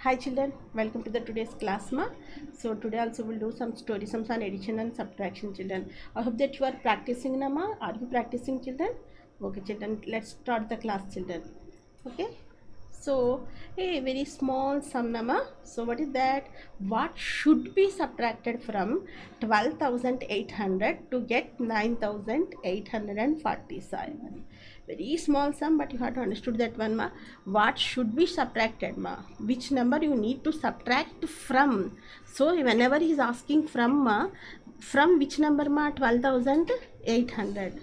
Hi children, welcome to the today's class ma. So today also we'll do some story sums on addition and subtraction children. I hope that you are practicing na ma. Are you practicing children? Okay children, let's start the class children. Okay. So a very small sum nama. So what is that? What should be subtracted from 12,800 to get 9,847? Very small sum, but you have to understood that one ma. What should be subtracted ma? Which number you need to subtract from? So whenever he is asking from ma, from which number ma? 12,800.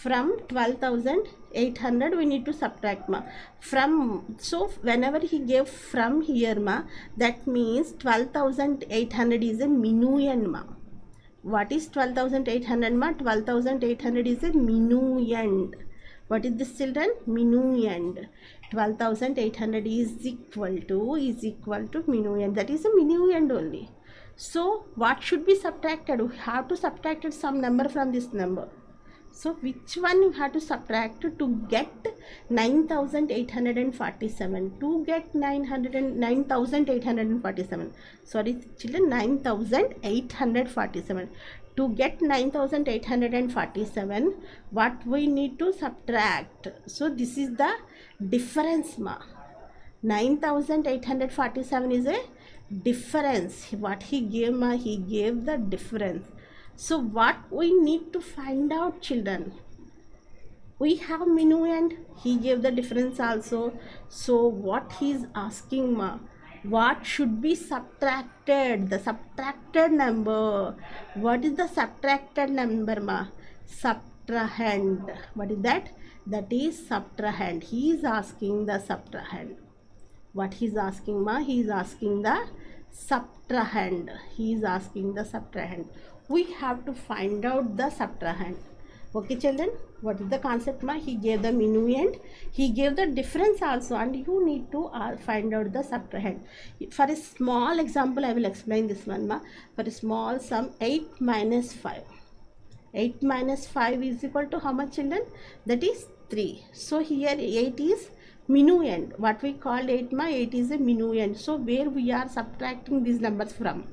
From 12,800 we need to subtract ma. From, so whenever he gave from here ma, that means 12,800 is a minuend ma. What is 12,800 ma? 12,800 is a minuend. What is this children? Minuend. 12,800 is equal to minuend. That is a minuend only. So what should be subtracted? We have to subtract some number from this number. So which one you have to subtract to get 9,847? To get 9,847. Sorry children, 9,847. To get 9,847, what we need to subtract? So this is the difference ma. 9,847 is a difference. What he gave ma? He gave the difference. So what we need to find out children? We have minuend, he gave the difference also. So what he is asking ma? What should be subtracted? The subtracted number. What is the subtracted number ma? Subtrahend. What is that? That is subtrahend. He is asking the subtrahend. What he is asking ma? He is asking the subtrahend. He is asking the subtrahend. We have to find out the subtrahend. Okay children, what is the concept ma? He gave the minuend, he gave the difference also, and you need to find out the subtrahend. For a small example I will explain this one ma. For a small sum, 8 minus 5. 8 minus 5 is equal to how much children? That is 3. So here 8 is minuend. What we called 8 ma? 8 is a minuend. So where we are subtracting these numbers from?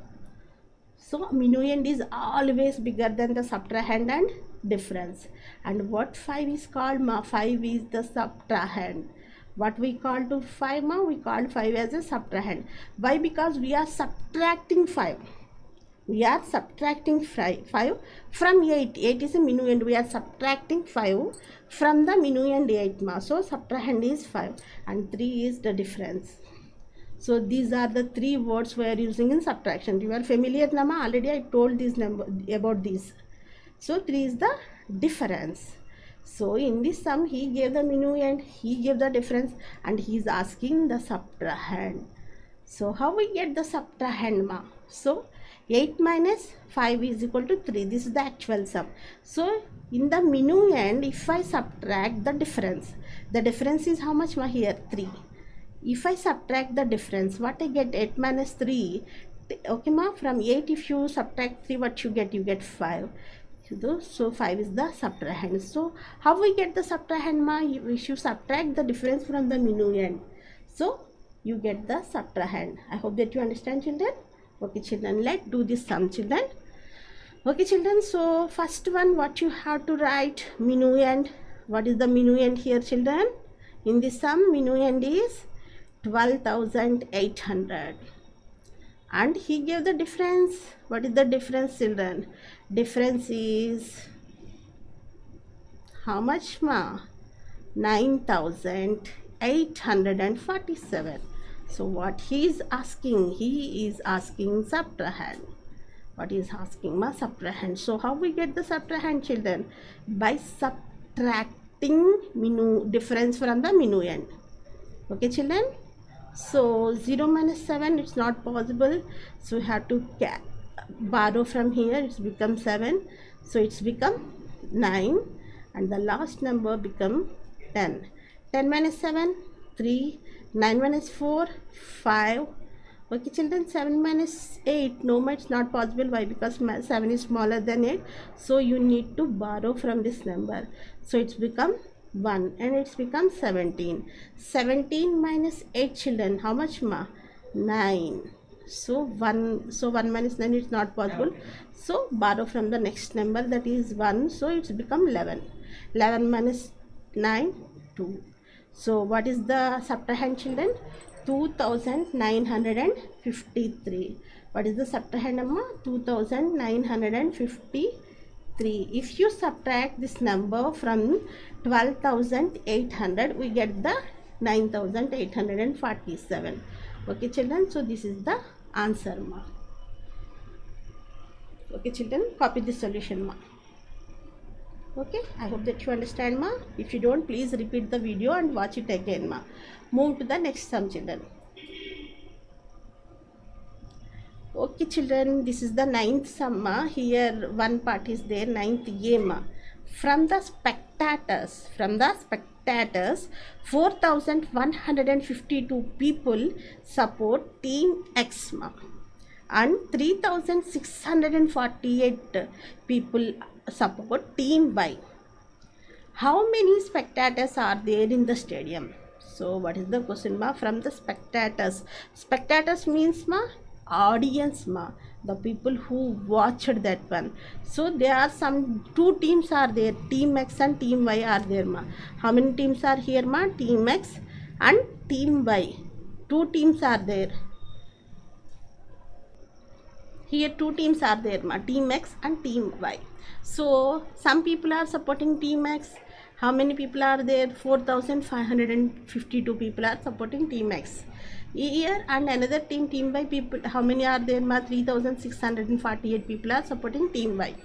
So minuend is always bigger than the subtrahend and difference. And what 5 is called ma? 5 is the subtrahend. What we call to 5 ma? We call 5 as a subtrahend. Why? Because we are subtracting 5. We are subtracting 5 from 8. 8 is a minuend. We are subtracting 5 from the minuend 8 ma. So subtrahend is 5 and 3 is the difference. So these are the three words we are using in subtraction. You are familiar nama? Already I told this number about this. So 3 is the difference. So in this sum he gave the minuend, he gave the difference, and he is asking the subtrahend. So how we get the subtrahend ma? So 8 minus 5 is equal to 3. This is the actual sum. So in the minuend, if I subtract the difference is how much ma? Here 3. If I subtract the difference, what I get? 8 minus 3. Okay ma, from 8 if you subtract 3, what you get? You get 5. So 5 is the subtrahend. So how we get the subtrahend ma? We should subtract the difference from the minuend. So you get the subtrahend. I hope that you understand children. Okay children, let's do this sum children. Okay children, so first one, what you have to write? Minuend. What is the minuend here children? In this sum, minuend is 12,800, and he gave the difference. What is the difference children? Difference is how much ma? 9,847. So what he is asking? He is asking subtrahend. What is asking ma? Subtrahend. So how we get the subtrahend children? By subtracting difference from the minuend. Okay children. So 0 minus 7, it's not possible. So we have to borrow from here. It's become 7. So it's become 9. And the last number become 10. 10 minus 7, 3. 9 minus 4, 5. Okay children, 7 minus 8. No, it's not possible. Why? Because 7 is smaller than 8. So you need to borrow from this number. So it's become 1 and it's become 17. 17 minus 8 children, how much ma? 9. So 1 minus 9 is not possible. So borrow from the next number, that is 1. So it's become 11. 11 minus 9, 2. So what is the subtrahend children? 2953. What is the subtrahend amma? 2953. If you subtract this number from 12,800, we get the 9,847. Okay children, so this is the answer ma. Okay children, copy this solution ma. Okay, I hope that you understand ma. If you don't, please repeat the video and watch it again ma. Move to the next sum children. Okay children, this is the ninth sum ma. Here one part is there, ninth A ma. From the spectators 4,152 people support team X ma, and 3,648 people support team Y. How many spectators are there in the stadium? So what is the question ma? From the spectators means ma, audience ma, the people who watched that one. So there are some two teams are there, team X and team Y are there ma. How many teams are here ma? Team X and team Y. Two teams are there. Here two teams are there ma, team X and team Y. So some people are supporting team X. How many people are there? 4,552 people are supporting team X. Here and another team Y people, how many are there ma? 3,648 people are supporting team Y.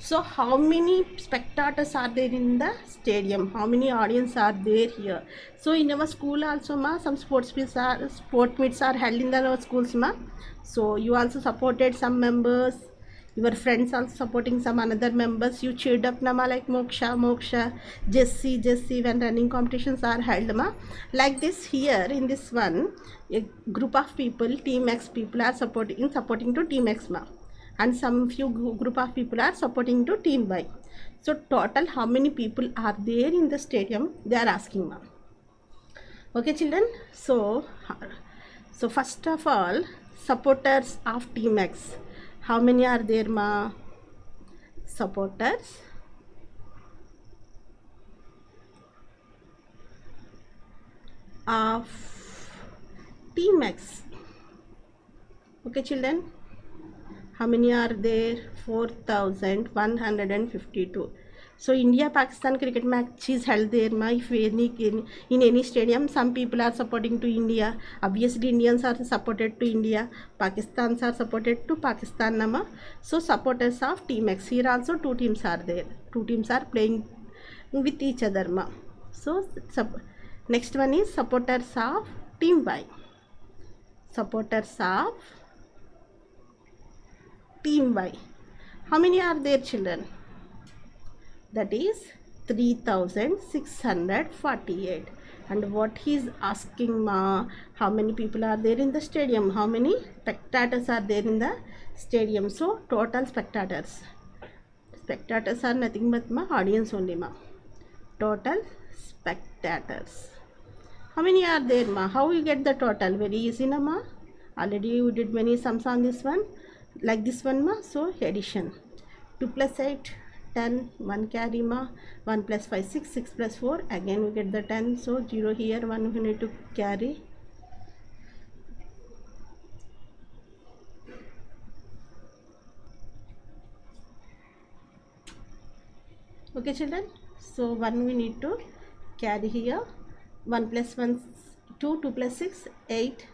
So how many spectators are there in the stadium? How many audience are there here? So in our school also ma, some sport meets are held in our schools ma. So you also supported some members, your friends also supporting some another members. You cheered up nama, like Moksha, Jessie when running competitions are held ma. Like this here in this one, a group of people, team X people are supporting to team X ma, and some few group of people are supporting to team Y. So total how many people are there in the stadium, they are asking ma. Okay children, so first of all, supporters of team X, how many are there ma? Supporters of team X. Okay children, how many are there? 4,152. So India Pakistan cricket match is held there ma. If in any stadium, some people are supporting to India. Obviously Indians are supported to India, Pakistans are supported to Pakistan nama. So supporters of team X, here also two teams are there, two teams are playing with each other ma. So next one is supporters of team Y. Supporters of team Y, how many are there children? That is 3,648. And what he is asking ma, how many people are there in the stadium, how many spectators are there in the stadium? So total spectators are nothing but ma, audience only ma. Total spectators, how many are there ma? How you get the total? Very easy na ma, already we did many sums on this one, like this one ma. So addition, 2 plus 8 10, 1 carry ma, 1 plus 5 6, 6 plus 4, again we get the 10. So 0 here, 1 we need to carry. Okay children, so 1 we need to carry here. 1 plus 1 2, 2 plus 6 8,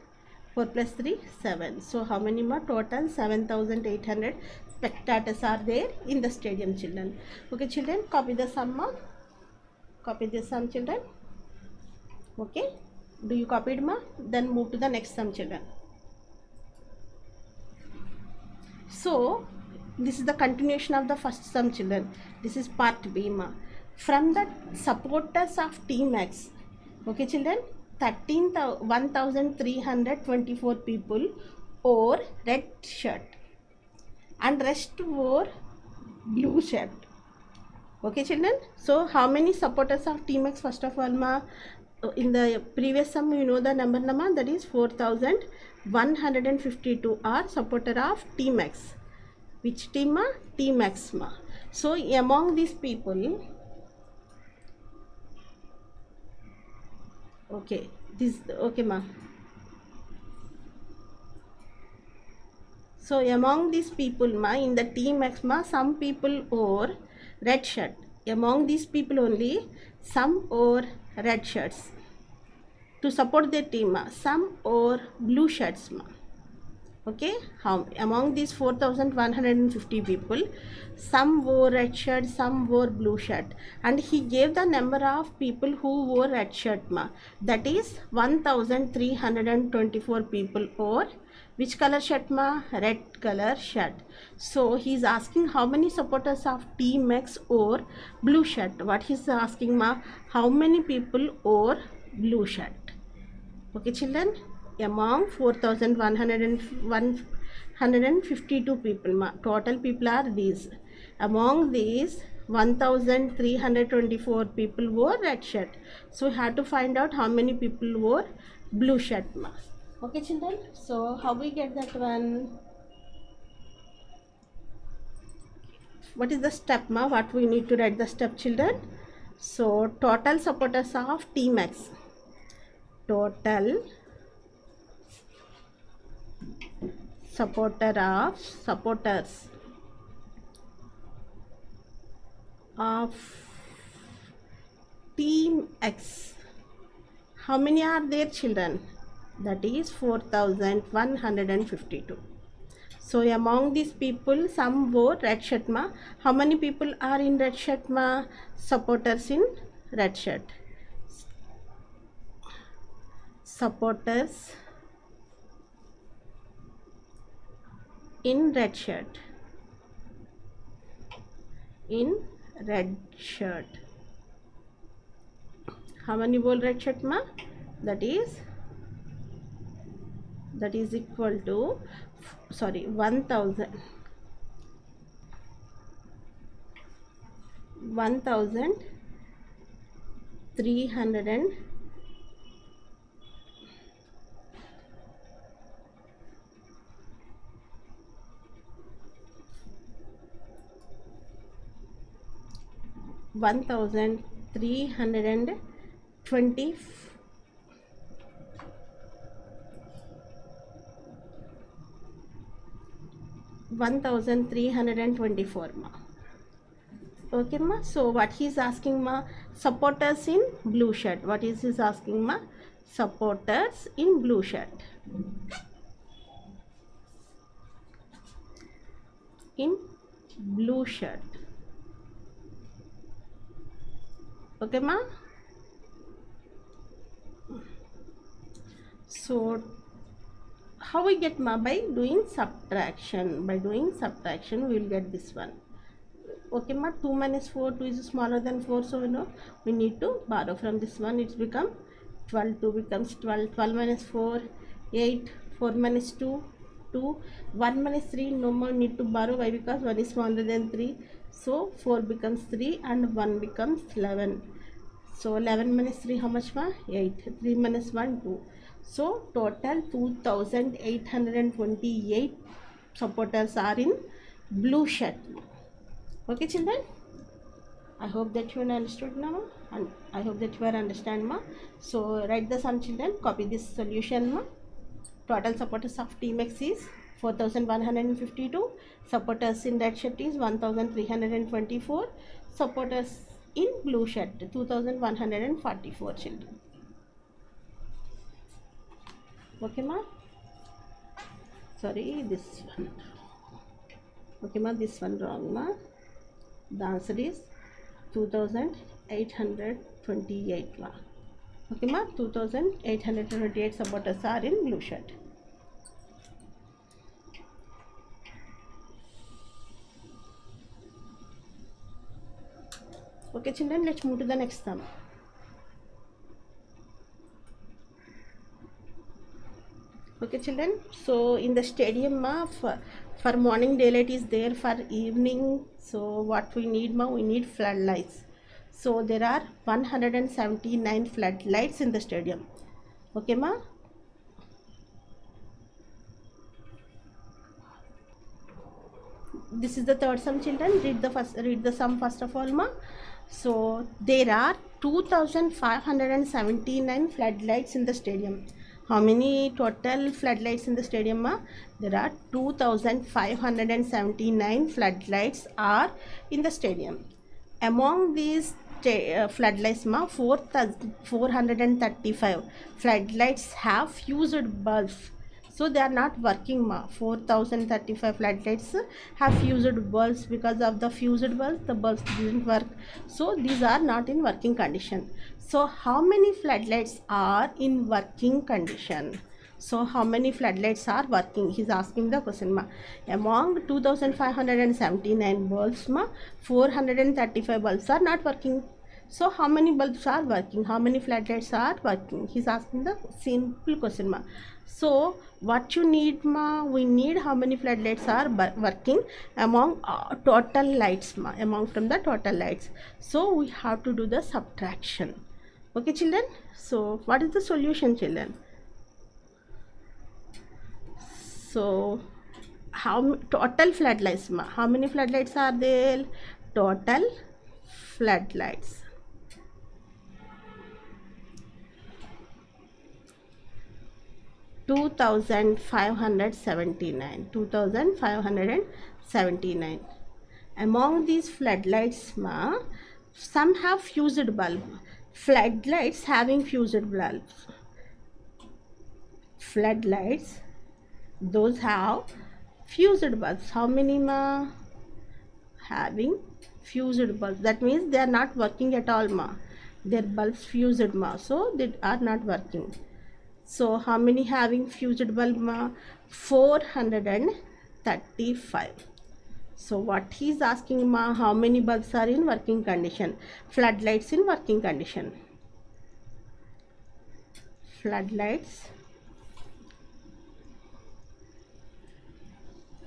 4 plus 3 7. So how many more? Total 7,800 spectators are there in the stadium children. Okay children, copy the sum ma. Copy this sum children. Okay, do you copied ma? Then move to the next sum children. So this is the continuation of the first sum children. This is part B ma. From the supporters of team X, okay children, 1,324 people wore red shirt and rest wore blue shirt. Okay children, so how many supporters of Team X? First of all ma, in the previous sum you know the number nama, that is 4152 are supporter of Team X. Which team ma? Team X ma. So among these people, okay, this okay ma. So among these people ma, in the Team X ma, some people wore red shirt. Among these people only, some wore red shirts to support their team ma. Some wore blue shirts ma. Okay, how among these 4150 people, some wore red shirt, some wore blue shirt, and he gave the number of people who wore red shirt ma, that is 1324 people wore which color shirt ma? Red color shirt. So he is asking how many supporters of Team X wore blue shirt. What he is asking ma? How many people wore blue shirt? Okay children, among 4152 people, total people are these. Among these 1324 people wore red shirt. So we have to find out how many people wore blue shirt. Okay children, so how we get that one? What is the step ma? What we need to write the step children? So total supporters of Team X. Total supporters of Team X. How many are there children? That is 4152. So among these people, some wore red shirt ma. How many people are in red shirt ma? Supporters in red shirt. Supporters in red shirt. In red shirt. How many wore red shirt ma? That is equal to 1300 1320 1324 ma. Okay ma, so what he is asking ma? Supporters in blue shirt. What is he asking ma? Supporters in blue shirt. In blue shirt. Okay ma. So how we get ma? By doing subtraction. By doing subtraction we will get this one. Okay ma, 2 minus 4, 2 is smaller than 4, so you know we need to borrow from this one. It's become 12, 2 becomes 12, 12 minus 4, 8, 4 minus 2, 2, 1 minus 3, no more need to borrow. Why? Because 1 is smaller than 3, so 4 becomes 3 and 1 becomes 11. So 11 minus 3 how much ma? 8, 3 minus 1, 2. So total 2828 supporters are in blue shirt. Okay children, I hope that you understood now, and I hope that you are understand ma. So write the sum children, copy this solution ma. Total supporters of Team X is 4152, supporters in red shirt is 1324, supporters in blue shirt 2144 children. Okay ma, sorry this one. Okay ma, this one wrong ma. The answer is 2828 ma. Okay ma, 2828 supporters are in blue shirt. Okay children, let's move to the next sum. Okay children, so in the stadium ma, for morning daylight is there, for evening So what we need ma, we need floodlights. So there are 179 floodlights in the stadium. Okay ma. This is the third sum, children. Read the sum first of all ma. So there are 2579 floodlights in the stadium. How many total floodlights in the stadium ma? There are 2579 floodlights are in the stadium. Among these floodlights ma, 435 floodlights have fused bulbs, so they are not working ma. 4035 floodlights have fused bulbs. Because of the fused bulbs, the bulbs didn't work, so these are not in working condition. So how many floodlights are in working condition? So how many floodlights are working? He's asking the question ma. Among 2579 bulbs ma, 435 bulbs are not working. So how many bulbs are working? How many floodlights are working? He's asking the simple question ma. So what you need ma? We need how many floodlights are working among total lights ma, among from the total lights. So we have to do the subtraction. Okay children. So what is the solution children? So how total floodlights ma, how many floodlights are there? Total floodlights, two thousand five hundred 2579. Among these floodlights ma, some have fused bulb. Floodlights having fused bulbs, floodlights those have fused bulbs. How many ma? Having fused bulbs, that means they are not working at all ma. Their bulbs fused ma, so they are not working. So how many having fused bulb ma? 435. So what he is asking ma, how many bulbs are in working condition? Floodlights in working condition. Floodlights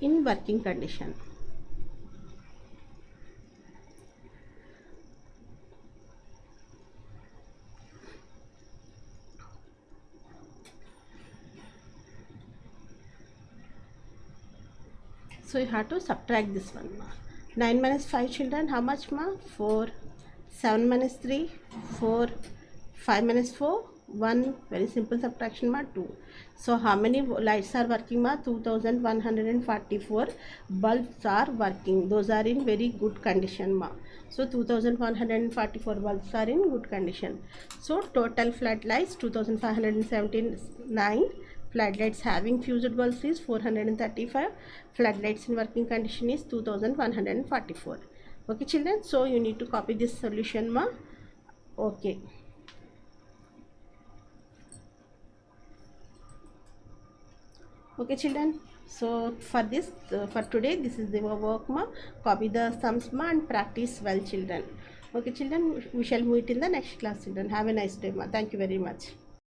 in working condition. So you have to subtract this one ma. 9 minus 5 children, how much ma? 4. 7 minus 3, 4. 5 minus 4, 1. Very simple subtraction ma, 2. So how many lights are working ma? 2144 bulbs are working. Those are in very good condition ma. So 2144 bulbs are in good condition. So total floodlights 2579. Floodlights having fused bulbs is 435. Floodlights in working condition is 2144. Okay children, so you need to copy this solution ma. Okay. Okay children, so for this for today this is the work ma. Copy the sums ma and practice well children. Okay children, we shall meet in the next class children. Have a nice day ma. Thank you very much.